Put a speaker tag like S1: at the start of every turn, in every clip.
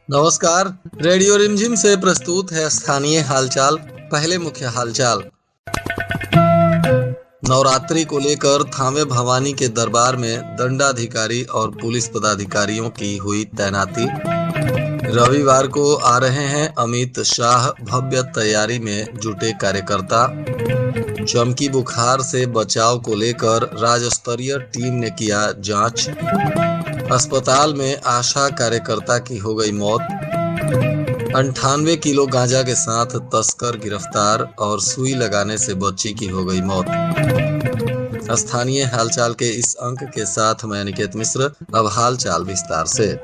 S1: नमस्कार। रेडियो रिमझिम से प्रस्तुत है स्थानीय हालचाल। पहले मुख्य हालचाल। नवरात्रि को लेकर थावे भवानी के दरबार में दंडाधिकारी और पुलिस पदाधिकारियों की हुई तैनाती। रविवार को आ रहे हैं अमित शाह, भव्य तैयारी में जुटे कार्यकर्ता। चमकी बुखार से बचाव को लेकर राज्य स्तरीय टीम ने किया जांच। अस्पताल में आशा कार्यकर्ता की हो गई मौत। 98 किलो गांजा के साथ तस्कर गिरफ्तार और सुई लगाने से बच्ची की हो गई मौत। स्थानीय हालचाल के इस अंक के साथ मैं अनिकेत मिश्र। अब हालचाल विस्तार से।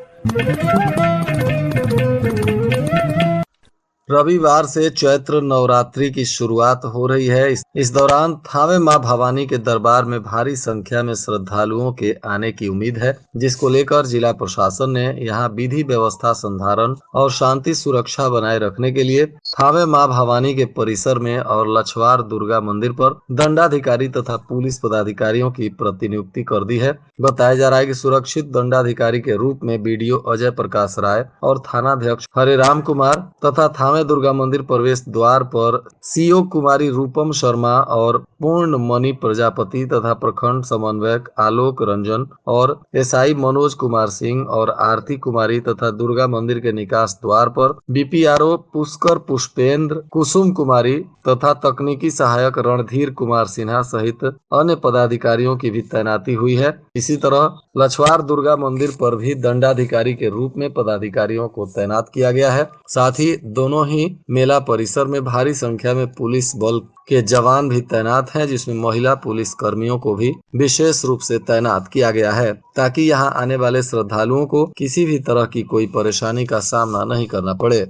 S1: रविवार से चैत्र नवरात्रि की शुरुआत हो रही है। इस दौरान थावे मां भवानी के दरबार में भारी संख्या में श्रद्धालुओं के आने की उम्मीद है, जिसको लेकर जिला प्रशासन ने यहां विधि व्यवस्था संधारण और शांति सुरक्षा बनाए रखने के लिए थावे मां भवानी के परिसर में और लछवार दुर्गा मंदिर पर दंडाधिकारी तथा पुलिस पदाधिकारियों की प्रतिनियुक्ति कर दी है। बताया जा रहा है कि सुरक्षित दंडाधिकारी के रूप में बीडीओ अजय प्रकाश राय और थानाध्यक्ष हरिराम कुमार तथा थावे दुर्गा मंदिर प्रवेश द्वार पर सीओ कुमारी रूपम शर्मा और पूर्ण मणि प्रजापति तथा प्रखंड समन्वयक आलोक रंजन और एसआई मनोज कुमार सिंह और आरती कुमारी तथा दुर्गा मंदिर के निकास द्वार पर बीपीआरओ पुष्कर पुष्पेंद्र, कुसुम कुमारी तथा तकनीकी सहायक रणधीर कुमार सिन्हा सहित अन्य पदाधिकारियों की भी तैनाती हुई है। इसी तरह लछवार दुर्गा मंदिर पर भी दंडाधिकारी के रूप में पदाधिकारियों को तैनात किया गया है। साथ ही दोनों ही मेला परिसर में भारी संख्या में पुलिस बल के जवान भी तैनात हैं, जिसमें महिला पुलिस कर्मियों को भी विशेष रूप से तैनात किया गया है, ताकि यहां आने वाले श्रद्धालुओं को किसी भी तरह की कोई परेशानी का सामना नहीं करना पड़े।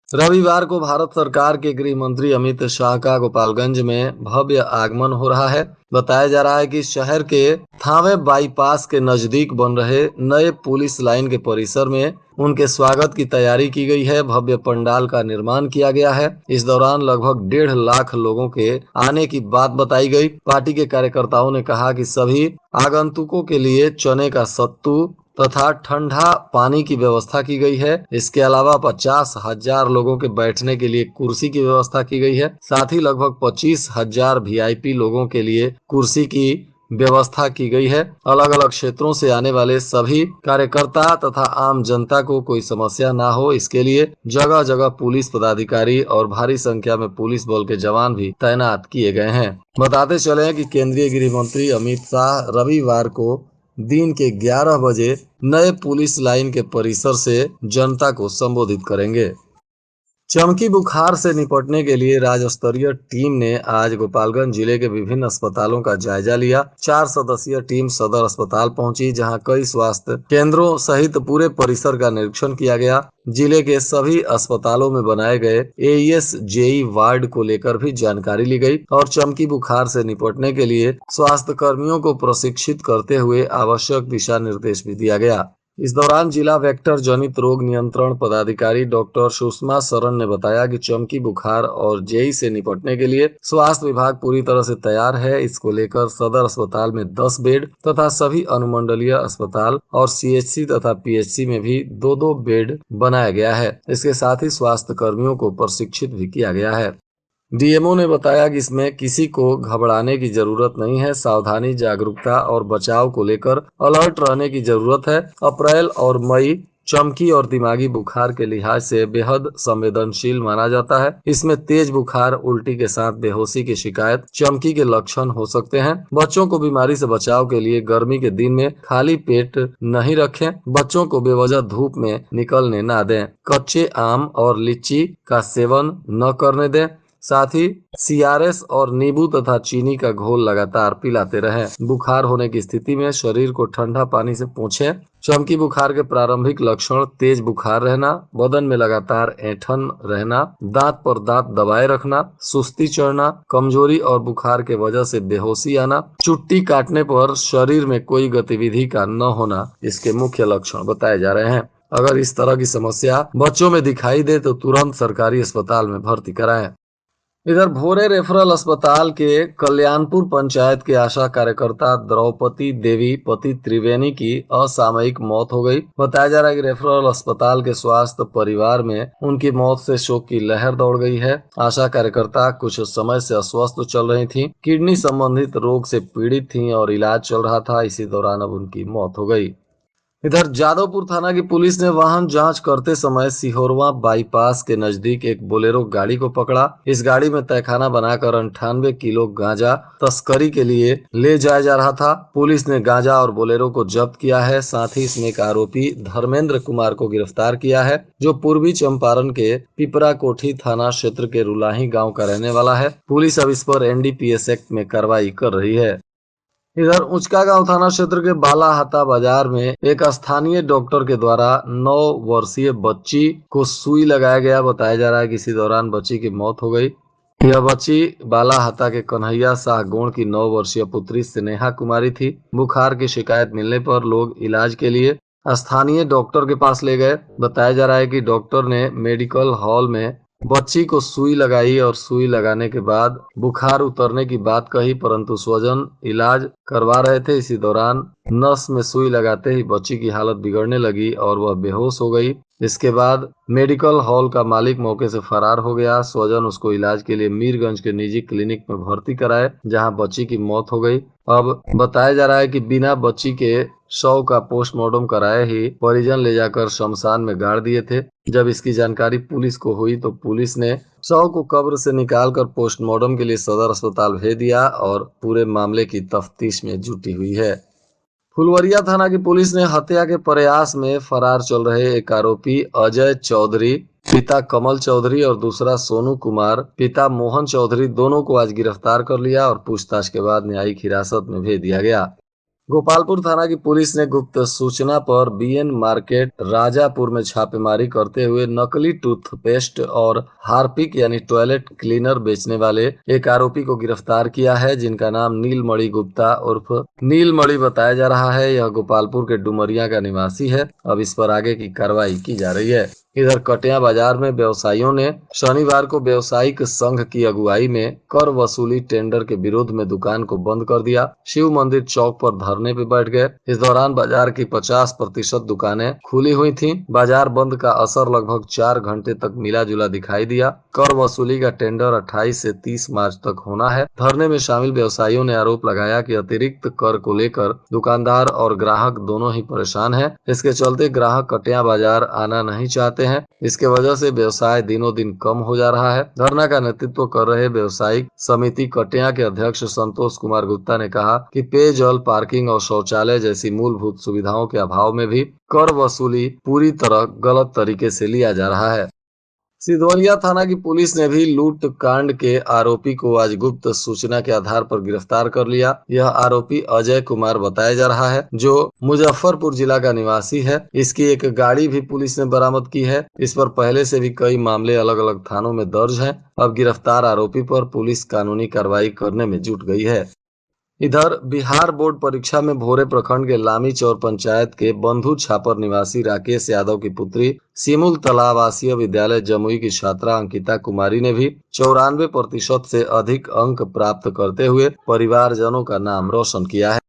S1: रविवार को भारत सरकार के गृह मंत्री अमित शाह का गोपालगंज में भव्य आगमन हो रहा है। बताया जा रहा है कि शहर के थावे बाईपास के नजदीक बन रहे नए पुलिस लाइन के परिसर में उनके स्वागत की तैयारी की गई है। भव्य पंडाल का निर्माण किया गया है। इस दौरान लगभग 1.5 लाख लोगों के आने की बात बताई गई। पार्टी के कार्यकर्ताओं ने कहा कि सभी आगंतुकों के लिए चने का सत्तू तथा ठंडा पानी की व्यवस्था की गई है। इसके अलावा 50,000 लोगों के बैठने के लिए कुर्सी की व्यवस्था की गई है। साथ ही लगभग 25,000 वीआईपी लोगों के लिए कुर्सी की व्यवस्था की गई है। अलग अलग क्षेत्रों से आने वाले सभी कार्यकर्ता तथा आम जनता को कोई समस्या ना हो, इसके लिए जगह जगह पुलिस पदाधिकारी और भारी संख्या में पुलिस बल के जवान भी तैनात किए गए हैं। बताते चले कि केंद्रीय गृह मंत्री अमित शाह रविवार को दिन के 11 बजे नए पुलिस लाइन के परिसर से जनता को संबोधित करेंगे। चमकी बुखार से निपटने के लिए राज्य स्तरीय टीम ने आज गोपालगंज जिले के विभिन्न अस्पतालों का जायजा लिया। 4 सदस्यीय टीम सदर अस्पताल पहुंची, जहां कई स्वास्थ्य केंद्रों सहित पूरे परिसर का निरीक्षण किया गया। जिले के सभी अस्पतालों में बनाए गए एईएस जेई वार्ड को लेकर भी जानकारी ली गई और चमकी बुखार से निपटने के लिए स्वास्थ्य कर्मियों को प्रशिक्षित करते हुए आवश्यक दिशा निर्देश भी दिया गया। इस दौरान जिला वेक्टर जनित रोग नियंत्रण पदाधिकारी डॉक्टर सुषमा शरण ने बताया कि चमकी बुखार और जेई से निपटने के लिए स्वास्थ्य विभाग पूरी तरह से तैयार है। इसको लेकर सदर अस्पताल में 10 बेड तथा सभी अनुमंडलीय अस्पताल और सीएचसी तथा पीएचसी में भी 2-2 बेड बनाया गया है। इसके साथ ही स्वास्थ्य कर्मियों को प्रशिक्षित भी किया गया है। डीएमओ ने बताया कि इसमें किसी को घबराने की जरूरत नहीं है। सावधानी, जागरूकता और बचाव को लेकर अलर्ट रहने की जरूरत है। अप्रैल और मई चमकी और दिमागी बुखार के लिहाज से बेहद संवेदनशील माना जाता है। इसमें तेज बुखार, उल्टी के साथ बेहोशी की शिकायत चमकी के लक्षण हो सकते हैं। बच्चों को बीमारी से बचाव के लिए गर्मी के दिन में खाली पेट नहीं रखें। बच्चों को बेवजह धूप में निकलने ना दें। कच्चे आम और लीची का सेवन न करने दें। साथ ही सीआरएस और नींबू तथा चीनी का घोल लगातार पिलाते रहें। बुखार होने की स्थिति में शरीर को ठंडा पानी से पोंछें। चमकी बुखार के प्रारंभिक लक्षण तेज बुखार रहना, बदन में लगातार ऐंठन रहना, दांत पर दांत दबाए रखना, सुस्ती चढ़ना, कमजोरी और बुखार के वजह से बेहोशी आना, चुट्टी काटने पर शरीर में कोई गतिविधि का न होना इसके मुख्य लक्षण बताए जा रहे हैं। अगर इस तरह की समस्या बच्चों में दिखाई दे तो तुरंत सरकारी अस्पताल में भर्ती कराएं। इधर भोरे रेफरल अस्पताल के कल्याणपुर पंचायत के आशा कार्यकर्ता द्रौपदी देवी पति त्रिवेणी की असामयिक मौत हो गई। बताया जा रहा है कि रेफरल अस्पताल के स्वास्थ्य परिवार में उनकी मौत से शोक की लहर दौड़ गई है। आशा कार्यकर्ता कुछ समय से अस्वस्थ चल रही थी, किडनी संबंधित रोग से पीड़ित थी और इलाज चल रहा था। इसी दौरान अब उनकी मौत हो गई। इधर जादवपुर थाना की पुलिस ने वाहन जांच करते समय सिहोरवा बाईपास के नजदीक एक बोलेरो गाड़ी को पकड़ा। इस गाड़ी में तहखाना बनाकर 98 किलो गांजा तस्करी के लिए ले जाया जा रहा था। पुलिस ने गांजा और बोलेरो को जब्त किया है। साथ ही इसमें एक आरोपी धर्मेंद्र कुमार को गिरफ्तार किया है, जो पूर्वी चंपारण के पिपरा कोठी थाना क्षेत्र के रुलाही गाँव का रहने वाला है। पुलिस अब इस पर NDPS एक्ट में कार्रवाई कर रही है। इधर उचकागांव थाना क्षेत्र के बालाहाता बाजार में एक स्थानीय डॉक्टर के द्वारा 9 वर्षीय बच्ची को सुई लगाया गया। बताया जा रहा है कि इसी दौरान बच्ची की मौत हो गई। यह बच्ची बालाहाता के कन्हैया शाह गोण की 9 वर्षीय पुत्री स्नेहा कुमारी थी। बुखार की शिकायत मिलने पर लोग इलाज के लिए स्थानीय डॉक्टर के पास ले गए। बताया जा रहा है कि डॉक्टर ने मेडिकल हॉल में बच्ची को सुई लगाई और सुई लगाने के बाद बुखार उतरने की बात कही, परंतु स्वजन इलाज करवा रहे थे। इसी दौरान नस में सुई लगाते ही बच्ची की हालत बिगड़ने लगी और वह बेहोश हो गई। इसके बाद मेडिकल हॉल का मालिक मौके से फरार हो गया। स्वजन उसको इलाज के लिए मीरगंज के निजी क्लिनिक में भर्ती कराए, जहां बच्ची की मौत हो गई। अब बताया जा रहा है कि बिना बच्ची के शव का पोस्टमार्टम कराए ही परिजन ले जाकर शमशान में गाड़ दिए थे। जब इसकी जानकारी पुलिस को हुई तो पुलिस ने शव को कब्र से निकालकर पोस्टमार्टम के लिए सदर अस्पताल भेज दिया और पूरे मामले की तफ्तीश में जुटी हुई है। फुलवरिया थाना की पुलिस ने हत्या के प्रयास में फरार चल रहे एक आरोपी अजय चौधरी पिता कमल चौधरी और दूसरा सोनू कुमार पिता मोहन चौधरी दोनों को आज गिरफ्तार कर लिया और पूछताछ के बाद न्यायिक हिरासत में भेज दिया गया। गोपालपुर थाना की पुलिस ने गुप्त सूचना पर BN मार्केट राजापुर में छापेमारी करते हुए नकली टूथपेस्ट और हार्पिक यानी टॉयलेट क्लीनर बेचने वाले एक आरोपी को गिरफ्तार किया है, जिनका नाम नीलमणि गुप्ता उर्फ नीलमणि बताया जा रहा है। यह गोपालपुर के डुमरिया का निवासी है। अब इस पर आगे की कार्रवाई की जा रही है। इधर कटिया बाजार में व्यवसायियों ने शनिवार को व्यवसायिक संघ की अगुवाई में कर वसूली टेंडर के विरोध में दुकान को बंद कर दिया। शिव मंदिर चौक पर धरने पे बैठ गए। इस दौरान बाजार की 50% दुकानें खुली हुई थीं। बाजार बंद का असर लगभग 4 घंटे तक मिला जुला दिखाई दिया। कर वसूली का टेंडर 28 से 30 मार्च तक होना है। धरने में शामिल व्यवसायियों ने आरोप लगाया कि अतिरिक्त कर को लेकर दुकानदार और ग्राहक दोनों ही परेशान हैं। इसके चलते ग्राहक कटिया बाजार आना नहीं चाहते हैं। इसके वजह से व्यवसाय दिनों दिन कम हो जा रहा है। धरना का नेतृत्व कर रहे व्यवसायिक समिति कटिया के अध्यक्ष संतोष कुमार गुप्ता ने कहा कि पेयजल, पार्किंग और शौचालय जैसी मूलभूत सुविधाओं के अभाव में भी कर वसूली पूरी तरह गलत तरीके से लिया जा रहा है। सिधवलिया थाना की पुलिस ने भी लूट कांड के आरोपी को आज गुप्त सूचना के आधार पर गिरफ्तार कर लिया। यह आरोपी अजय कुमार बताया जा रहा है, जो मुजफ्फरपुर जिला का निवासी है। इसकी एक गाड़ी भी पुलिस ने बरामद की है। इस पर पहले से भी कई मामले अलग अलग थानों में दर्ज हैं। अब गिरफ्तार आरोपी पर पुलिस कानूनी कार्रवाई करने में जुट गई है। इधर बिहार बोर्ड परीक्षा में भोरे प्रखंड के लामी चौर पंचायत के बंधु छापर निवासी राकेश यादव की पुत्री सिमुल तालाब आवासीय विद्यालय जमुई की छात्रा अंकिता कुमारी ने भी 94% से अधिक अंक प्राप्त करते हुए परिवारजनों का नाम रोशन किया है।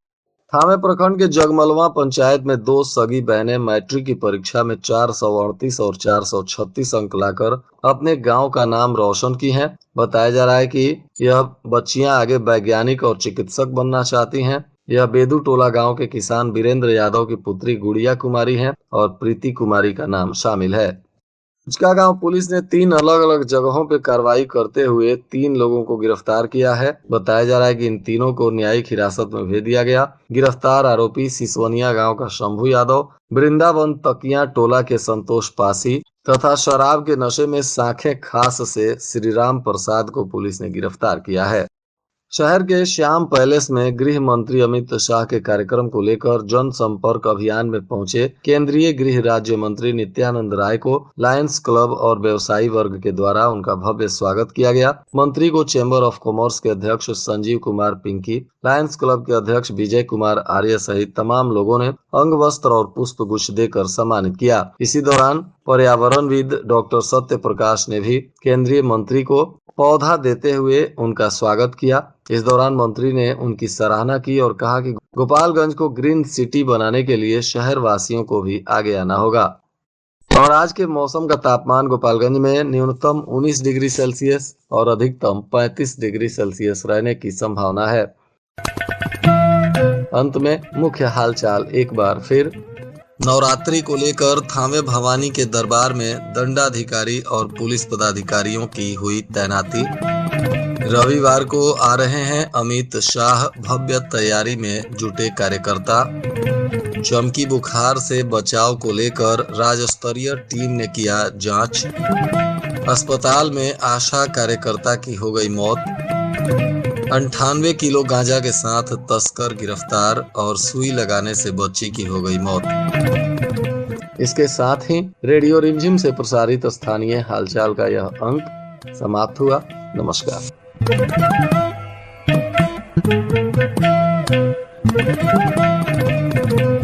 S1: थावे प्रखंड के जगमलवा पंचायत में 2 सगी बहनें मैट्रिक की परीक्षा में 438 और 436 अंक लाकर अपने गांव का नाम रोशन की हैं। बताया जा रहा है कि यह बच्चियां आगे वैज्ञानिक और चिकित्सक बनना चाहती हैं। यह बेदू टोला गांव के किसान वीरेंद्र यादव की पुत्री गुड़िया कुमारी हैं और प्रीति कुमारी का नाम शामिल है। गांव पुलिस ने 3 अलग अलग जगहों पर कार्रवाई करते हुए 3 लोगों को गिरफ्तार किया है। बताया जा रहा है कि इन तीनों को न्यायिक हिरासत में भेज दिया गया। गिरफ्तार आरोपी सिसवनिया गांव का शंभू यादव, वृंदावन तकिया टोला के संतोष पासी तथा शराब के नशे में साखे खास से श्रीराम प्रसाद को पुलिस ने गिरफ्तार किया है। शहर के श्याम पैलेस में गृह मंत्री अमित शाह के कार्यक्रम को लेकर जनसंपर्क अभियान में पहुंचे केंद्रीय गृह राज्य मंत्री नित्यानंद राय को लायंस क्लब और व्यवसायी वर्ग के द्वारा उनका भव्य स्वागत किया गया। मंत्री को चैम्बर ऑफ कॉमर्स के अध्यक्ष संजीव कुमार पिंकी, लायंस क्लब के अध्यक्ष विजय कुमार आर्य सहित तमाम लोगों ने अंग वस्त्र और पुष्प गुच्छ देकर सम्मानित किया। इसी दौरान पर्यावरणविद डॉक्टर सत्य प्रकाश ने भी केंद्रीय मंत्री को पौधा देते हुए उनका स्वागत किया। इस दौरान मंत्री ने उनकी सराहना की और कहा कि गोपालगंज को ग्रीन सिटी बनाने के लिए शहर वासियों को भी आगे आना होगा। और आज के मौसम का तापमान गोपालगंज में न्यूनतम 19 डिग्री सेल्सियस और अधिकतम 35 डिग्री सेल्सियस रहने की संभावना है। अंत में मुख्य हालचाल एक बार फिर। नवरात्रि को लेकर थावे भवानी के दरबार में दंडाधिकारी और पुलिस पदाधिकारियों की हुई तैनाती। रविवार को आ रहे हैं अमित शाह, भव्य तैयारी में जुटे कार्यकर्ता। चमकी बुखार से बचाव को लेकर राज्य स्तरीय टीम ने किया जांच। अस्पताल में आशा कार्यकर्ता की हो गई मौत। 98 किलो गांजा के साथ तस्कर गिरफ्तार और सुई लगाने से बच्ची की हो गई मौत। इसके साथ ही रेडियो रिमझिम से प्रसारित स्थानीय हालचाल का यह अंक समाप्त हुआ। नमस्कार।